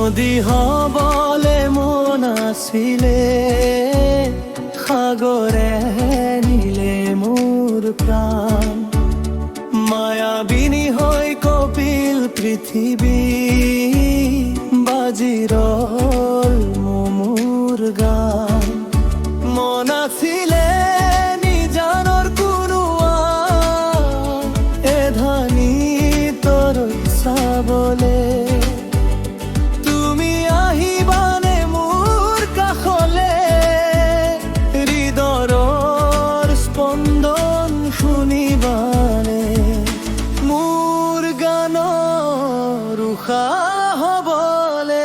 নদী হবলে মন আসিলে সাগরে নিলে মোর প্রাণ মায়াবিনী হৈ কপিল পৃথিৱী বাজিৰল মোর গান মন আছিলে নিজানৰ কোনো এধানি তোৰ চাবলে তুমি আহিবানে মোৰ কাষলে হৃদয়ৰ স্পন্দন শুনিবানে মোৰ গানৰ উশাহ হবলে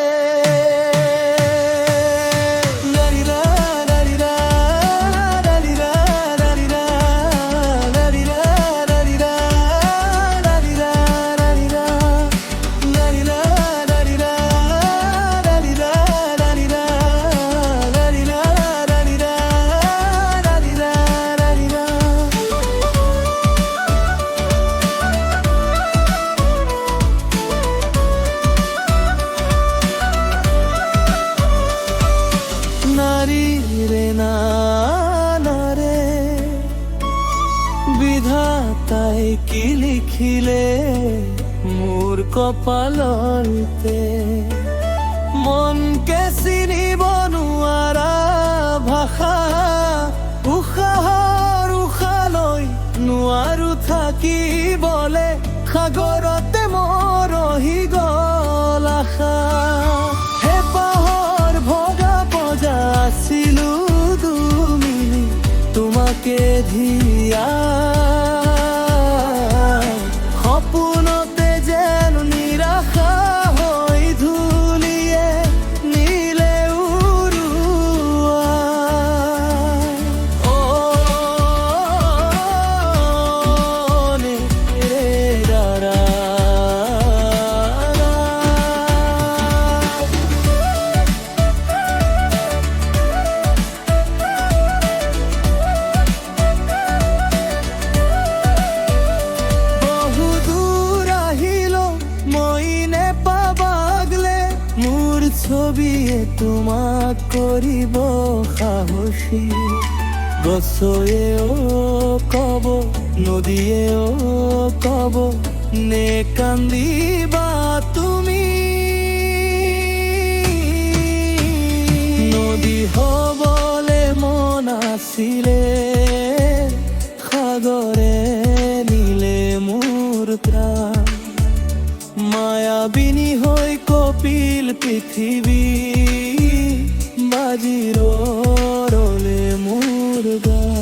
বিধাতাই কি লিখিলে মোর কপালতে মনকে চিনিব নোৱাৰা ভাষা উশাহৰ উশালৈ নোৱাৰো থাকিবলে সাগৰতে মোৰ ৰহি গল আশা হেঁপাহৰ ভগা বজা আছিলো দুমিনি তোমাকে ধিয়া সপোনতে যেন নিৰাশা হৈ ধূলিয়ে নিলে উৰুৱাই নে দাৰা ছবিয়ে তোমাক কৰিব সাহসী গছয়েও কব নদীয়েও কব নে কান্দিবা তুমি নদী হবলে মন আছিলে সাগৰে নিলে মোৰ প্ৰাণ মায়াবিনী হৈ কপিল পৃথিৱী বাজিৰলে মোৰ গান।